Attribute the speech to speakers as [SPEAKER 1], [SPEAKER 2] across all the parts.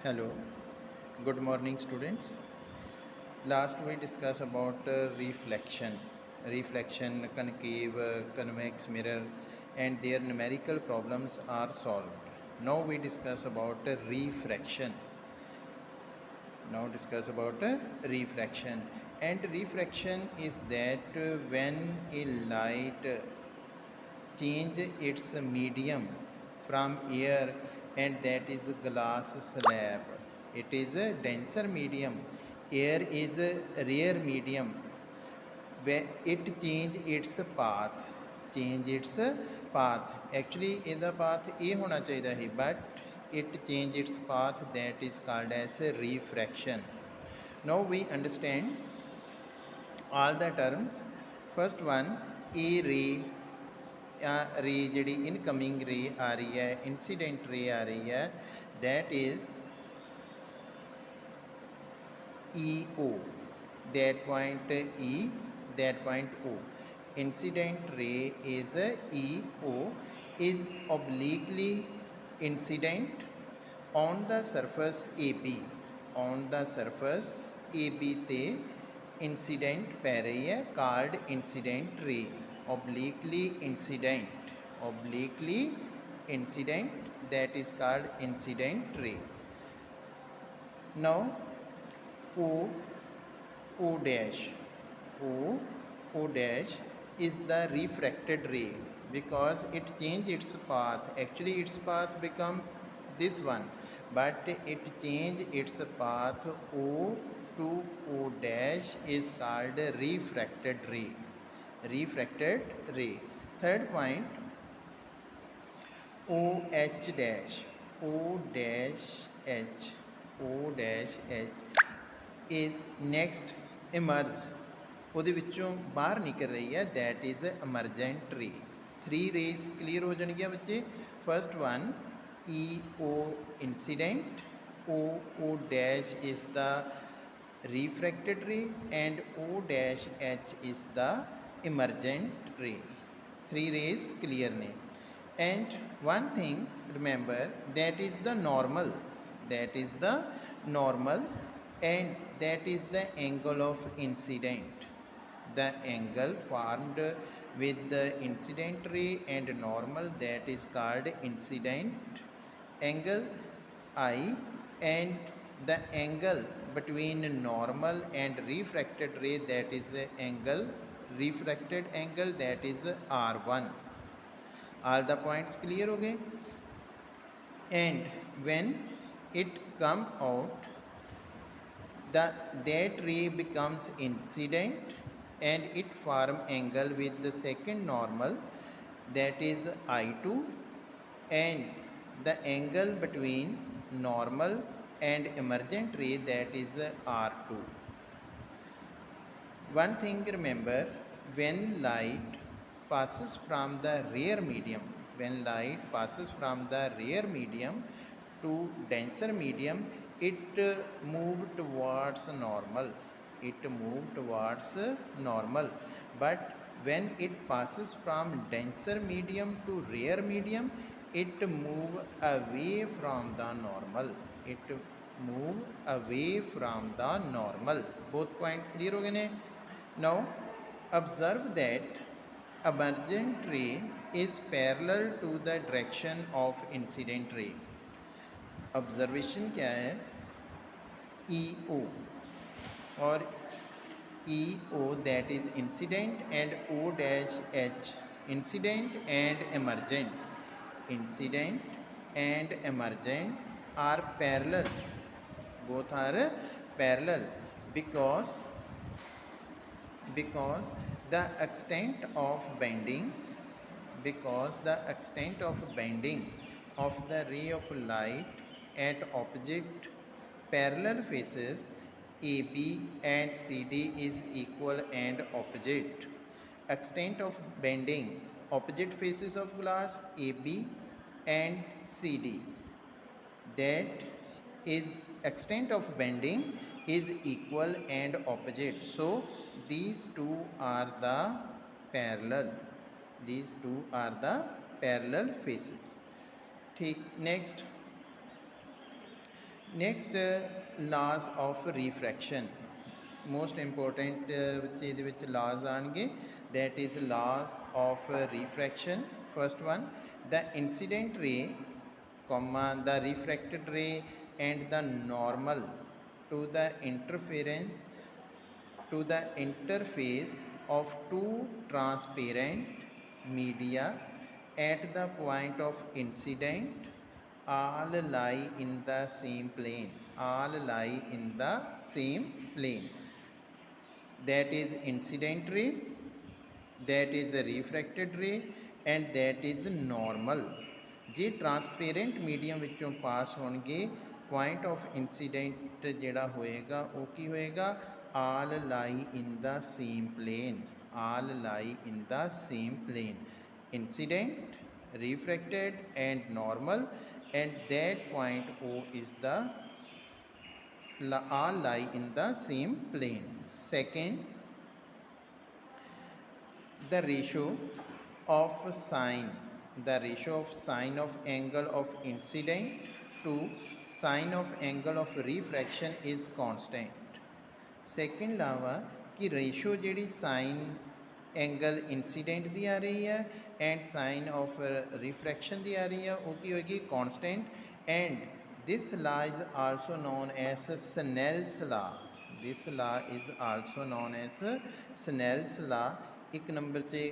[SPEAKER 1] Hello, good morning students. Last we discussed about reflection, concave, convex mirror and their numerical problems are solved. Now we discuss about refraction. Now discuss about refraction, and refraction is that when a light change its medium from air, and that is glass slab. It is a denser medium, air is a rare medium. Where it change its path actually ਇਹਦਾ path ਇਹ ਹੋਣਾ ਚਾਹੀਦਾ ਹੈ, but it change its path, that is called as a refraction. Now we understand all the terms. First one, a ray, ਰੇ ਜਿਹੜੀ incoming ਰੇ ਆ ਰਹੀ ਹੈ, ਇਨਸੀਡੈਂਟ ਰੇ ਆ ਰਹੀ ਹੈ, that is EO, that point E, that point O. Incident ray is EO, is obliquely incident on the surface AB. On the surface AB ਤੇ incident ਪੈ ਰਹੀ ਹੈ, called incident ray. Obliquely incident, that is called incident ray. Now O dash is the refracted ray, because it change its path. Actually its path become this one, but it change its path. O to O dash is called refracted ray. Third point, OH dash is next emerge, ਉਹਦੇ ਵਿੱਚੋਂ ਬਾਹਰ ਨਿਕਲ ਰਹੀ ਹੈ, that is emergent ray. 3 rays clear ਹੋ ਜਾਣਗੀਆਂ ਬੱਚੇ. First one, EO incident, O dash is the refracted ray, and O dash H is the emergent ray. 3 rays clear ne. And one thing remember, that is the normal, and that is the angle of incident. The angle formed with the incident ray and normal, that is called incident angle I, and the angle between normal and refracted ray, that is refracted angle, that is R1. All the points clear ho gaye. And when it come out, that ray becomes incident and it form angle with the second normal, that is I2, and the angle between normal and emergent ray, that is R2. One thing remember, when light passes from the rare medium, to denser medium, it move towards normal. But when it passes from denser medium to rare medium, it move away from the normal. Both point clear ho gaye ne. Now observe that emergent ray is parallel to the direction of incident ray. Observation क्या है, EO और EO, that is incident, and O dash H, incident and emergent are parallel. Both are parallel because the extent of bending of the ray of light at opposite parallel faces AB and CD is equal and opposite. Extent of bending opposite faces of glass AB and CD, that is extent of bending is equal and opposite. So these two are the parallel faces. ठीक. Next, Next, laws of refraction. Most important ਇਹਦੇ ਵਿੱਚ laws ਆਣਗੇ, that is laws of refraction. First one, the incident ray comma the refracted ray and the normal to the interface of two transparent media at the point of incident all lie in the same plane. All lie in the same plane. That is incident ray, that is a refracted ray, and that is normal. ਜੇ transparent medium ਵਿੱਚੋਂ ਪਾਸ ਹੋਣਗੇ, point of incident ਜਿਹੜਾ ਹੋਏਗਾ ਉਹ ਕੀ ਹੋਏਗਾ, ਆਲ lie in the same plane. All lie in the same plane. Incident, refracted and normal, and that point O is the all lie in the same plane. Second, the ratio of sine of angle of incident to sine of angle of refraction is constant. Second law ਵਾ ਕਿ ratio ਜਿਹੜੀ sign angle incident ਦੀ ਆ ਰਹੀ ਹੈ and sign of ਰਿਫਰੈਕਸ਼ਨ ਦੀ ਆ ਰਹੀ ਹੈ ਉਹ ਕੀ ਹੋਏਗੀ, constant. And this law is also known as Snell's law. This law is also known as Snell's law. ਇੱਕ ਨੰਬਰ 'ਤੇ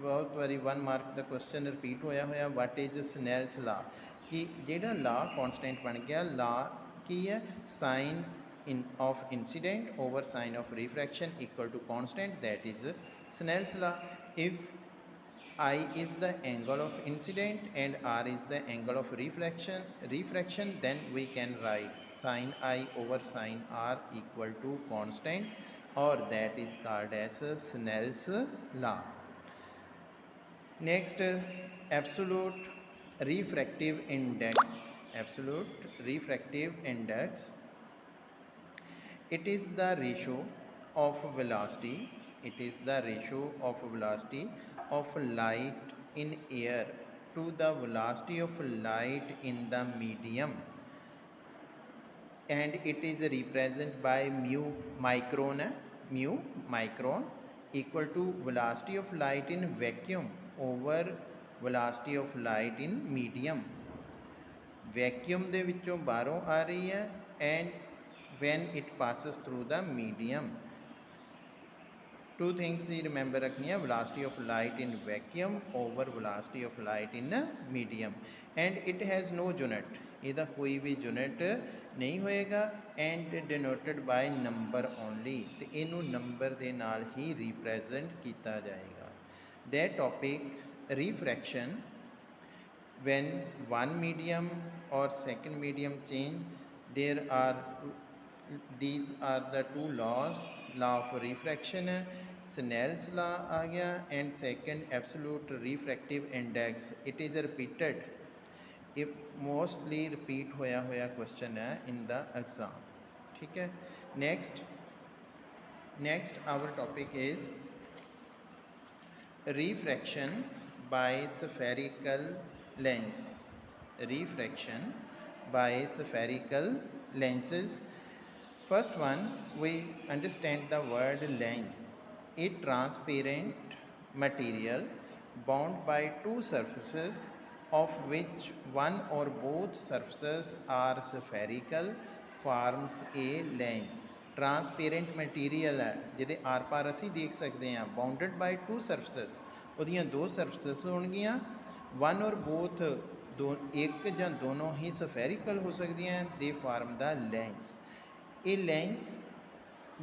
[SPEAKER 1] ਬਹੁਤ ਵਾਰੀ 1 ਮਾਰਕ ਦਾ ਕੁਐਸਚਨ ਰਿਪੀਟ ਹੋਇਆ ਵਾਟ ਇਜ਼ ਸਨੈਲਸ ਲਾ, ਕਿ ਜਿਹੜਾ ਲਾ ਕਾਂਸਟੈਂਟ ਬਣ ਗਿਆ, ਲਾ ਕੀ ਹੈ, sign of incident over sine of refraction equal to constant, that is Snell's law. If I is the angle of incident and R is the angle of refraction, then we can write sine I over sine R equal to constant, or that is called as Snell's law. Next, absolute refractive index. Absolute refractive index, it is the ratio of velocity, it is the ratio of velocity of light in air to the velocity of light in the medium, and it is represented by mu micron equal to velocity of light in vacuum over velocity of light in medium. Vacuum ਦੇ ਵਿੱਚੋਂ ਬਾਹਰੋਂ ਆ ਰਹੀ ਹੈ and when it passes through the medium. Two things you remember ਰੱਖਣੀ ਹੈ, velocity of light in vacuum over velocity of light in medium, and it has no unit. ਇਹਦਾ ਕੋਈ ਵੀ ਯੂਨਿਟ ਨਹੀਂ ਹੋਏਗਾ and denoted by number only, ਤੇ ਇਹਨੂੰ number ਦੇ ਨਾਲ ਹੀ represent ਕੀਤਾ ਜਾਏਗਾ. That topic, refraction, when one medium or second medium change, there are these are the two laws. Law of refraction है, Snell's law आ गया, and second absolute refractive index. It is repeated, if mostly repeat होया question है in the exam. ठीक है. Next our topic is refraction by spherical lens. Refraction by spherical lenses. First one, we understand the word lens. A transparent material bound by two surfaces of which one or both surfaces are spherical forms a lens. Transparent material है ਜਿਹਦੇ R ਪਾਰ ਅਸੀਂ ਦੇਖ ਸਕਦੇ ਹਾਂ, bounded by two surfaces, ਉਹਦੀਆਂ ਦੋ ਸਰਫੇਸਿਸ ਹੋਣਗੀਆਂ, one or both ਇੱਕ ਜਾਂ ਦੋਨੋਂ ਹੀ ਸਫੈਰੀਕਲ ਹੋ ਸਕਦੀਆਂ, ਦੇ ਫਾਰਮ ਦਾ lens. A lens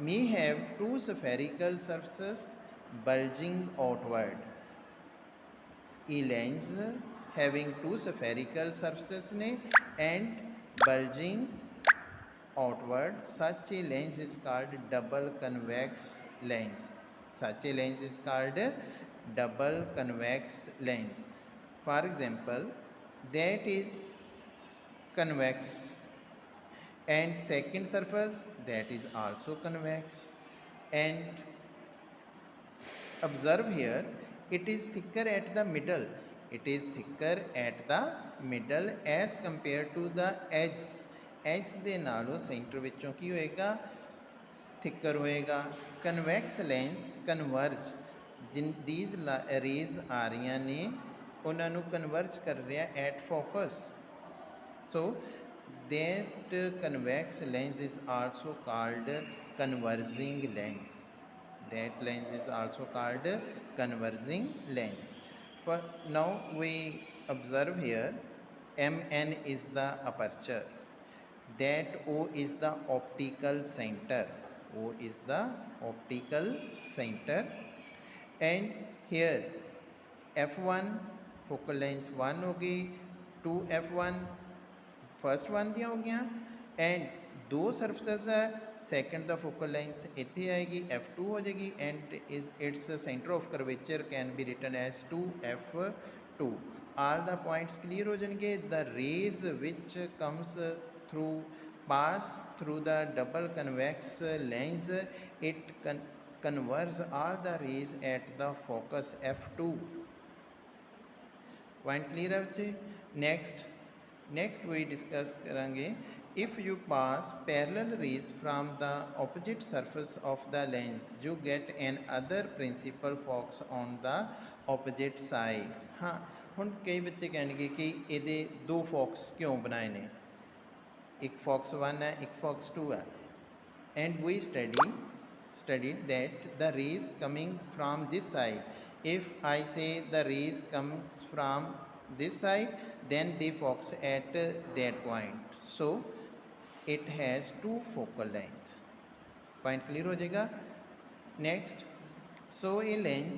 [SPEAKER 1] may have two spherical surfaces bulging outward. A lens having two spherical surfaces and bulging outward, such a lens is called double convex lens. Such a lens is called double convex lens. For example, that is convex, and second surface that is also convex, and observe here, it is thicker at the middle. It is thicker at the middle as compared to the edges. ਇਸ ਦੇ ਨਾਲੋਂ centre ਵਿੱਚੋਂ ਕੀ ਹੋਏਗਾ, thicker होएगा। Convex lens converge जिन these rays आ रही ने उन्होंने कन्वर्ज कर रहा at focus. So that convex lens is also called converging lens. That lens is also called converging lens. For now we observe here mn is the aperture, that O is the optical center. O is the optical center, and here f1 focal length 1 हो गई, 2 f1 first one दियाँ हो गई, and दो surface है, second the focal length इतने आएगी f2 हो जाएगी, and is its centre of curvature can be written as 2f2। All the points clear हो जाएंगे। The rays which comes through pass through the double convex lens, it converges all the rays at the focus f2। point clear है बच्चे। next we discuss करेंगे, if you pass parallel rays from the opposite surface of the lens you get an other principal fox on the opposite side। हाँ ਹੁਣ कई बच्चे कहेंगे कि ਇਹਦੇ दो fox क्यों बनाए ने, एक fox 1 है एक fox 2 है, and we studied that the rays coming from this side, if I say the rays comes from this side then they fox at that point, so it has two focal length। point clear हो जाएगा। next, so a lens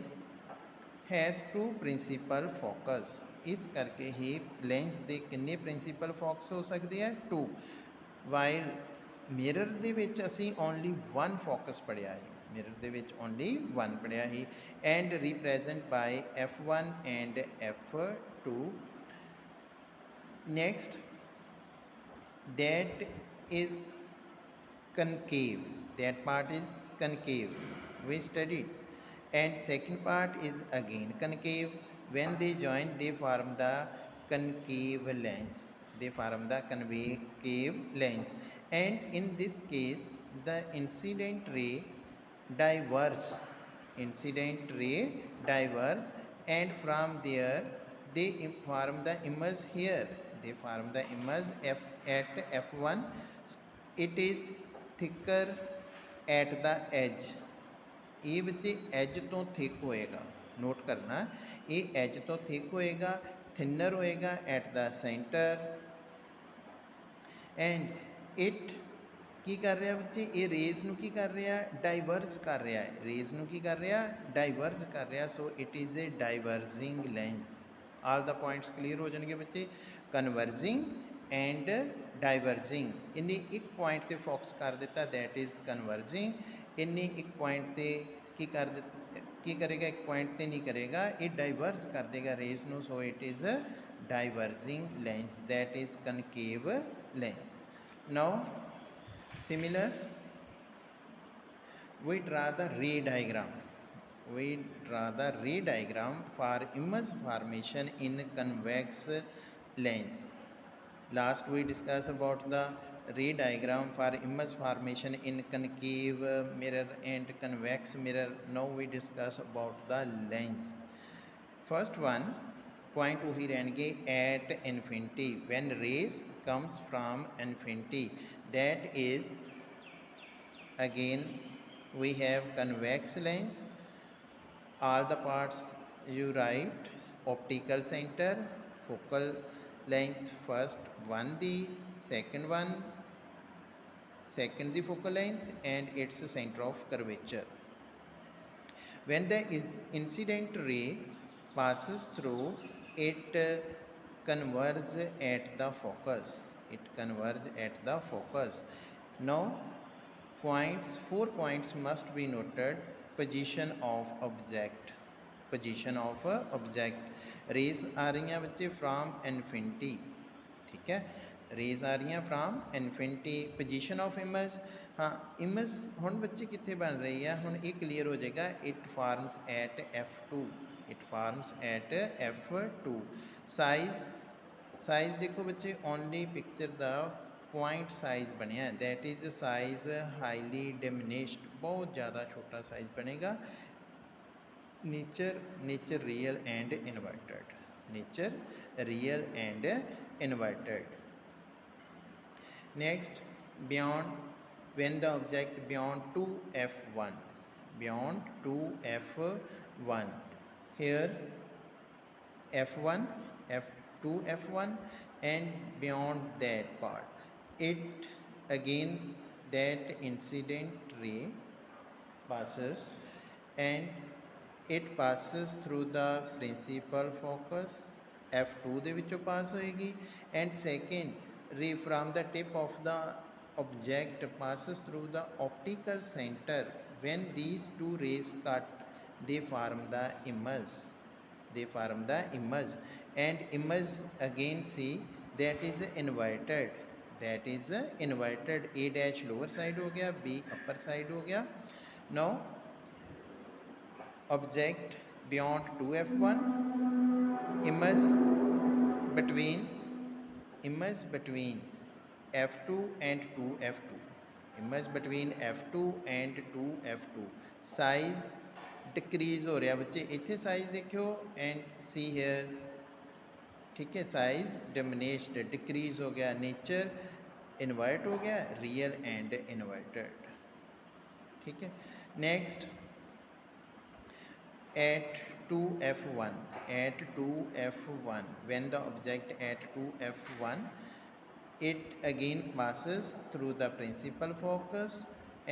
[SPEAKER 1] has two principal focus, इस करके ही lens ਦੇ किन्ने principal fox हो सकते हैं, 2। While mirror ਦੇ ਵਿੱਚ ਅਸੀਂ ਓਨਲੀ 1 ਫੋਕਸ ਪੜਿਆ ਹੈ, ਮਿਰਰ ਦੇ ਵਿੱਚ ਓਨਲੀ 1 ਪੜਿਆ ਹੀ, and represent by f1 and f2। next, that is concave, that part is concave, we studied, and second part is again concave, when they join they form the concave lens, they form the concave lens, and in this case the incident ray diverge, and from there they form the image here, they form the image at f1, it is thicker at the edge। ये बच्चे as तो thick होएगा, note करना, ये as तो thick होएगा, thinner होएगा at the centre, and it की कर रहा बच्चे, ये रेज नू की कर रहा, डाइवर्ज कर रहा है, रेज नू की कर रहा, डाइवर्ज कर रहा, so it is a diverging lens. All the points clear हो जाएंगे बच्चे। कन्वर्जिंग एंड डाइवर्जिंग, इन्हें एक पॉइंट ते फोकस कर दिता, दैट इज़ कन्वर्जिंग, इन्हें एक पॉइंट ते की कर की करेगा, एक पॉइंट ते नहीं करेगा, ये डाइवर्ज कर देगा रेस नू, so it is diverging lens, that is concave lens. Now similar we draw the ray diagram, for image formation in convex lens। last we discussed about the ray diagram for image formation in concave mirror and convex mirror। now we discuss about the lens। first one point वही रहेंगे at infinity, when rays comes from infinity, that is again we have convex lens, all the parts you write, optical center, focal length first one, the second one, second the focal length, and its center of curvature। when the incident ray passes through, it converges at the focus, now points, 4 points must be noted। position of object, rays आ रही हैं बच्चे from infinity, ठीक है, raise आ रही हैं from infinity. Position of image, हाँ इमेज हुण बच्चे कितने बन रही है, हुण ये क्लीयर हो जाएगा, it forms eight f2। Size देखो बच्चे, only picture the point size बनया, that is size highly diminished, बहुत ज़्यादा छोटा साइज बनेगा। Nature real and inverted, nature real and inverted. Next, beyond, when the object beyond 2f1, beyond 2f1, here f1, f2, f1, and beyond that part, it again that incident ray passes, and it passes through the principal focus, f2 ਦੇ ਵਿੱਚੋਂ ਪਾਸ ਹੋਏਗੀ, and second ray from the tip of the object passes through the optical center. When these two rays cut, they form the image, they form the image, and image again see that is inverted, that is inverted, a dash lower side हो गया, b upper side हो गया। now object beyond 2f1, image between f2 and 2f2, image between f2 and 2f2, size decrease हो रहा बच्चे, इतने size देखो and see here, ठीक है, साइज डिमिनिश्ड, डिक्रीज हो गया, नेचर इन्वर्ट हो गया, रियल एंड इन्वर्टेड, ठीक है। Next at 2f1, at 2f1, when the object at 2f1, it again passes through the principal focus,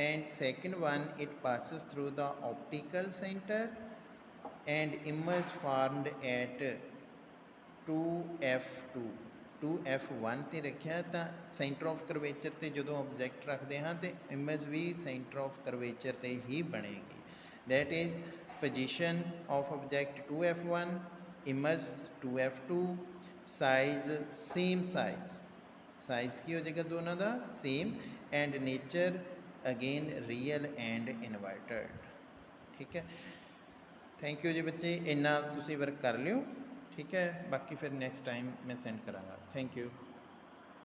[SPEAKER 1] and second one it passes through the optical center, and image formed at 2f2, 2f1 ਤੇ ਰੱਖਿਆ ਤਾਂ centre of curvature ਤੇ ਜਦੋਂ object ਰੱਖਦੇ ਹਾਂ ਤੇ image ਵੀ centre of curvature ਤੇ ਹੀ ਬਣੇਗੀ। that is position of object 2f1, image 2f2, size same size, size की हो जाएगा दोनों का same, and nature again real and inverted, ठीक है। थैंक यू जी बच्चे, इन्ना तुसीं वर्क कर लियो, ठीक है, बाकी फिर नैक्सट टाइम मैं सेंड करांगा। Thank you.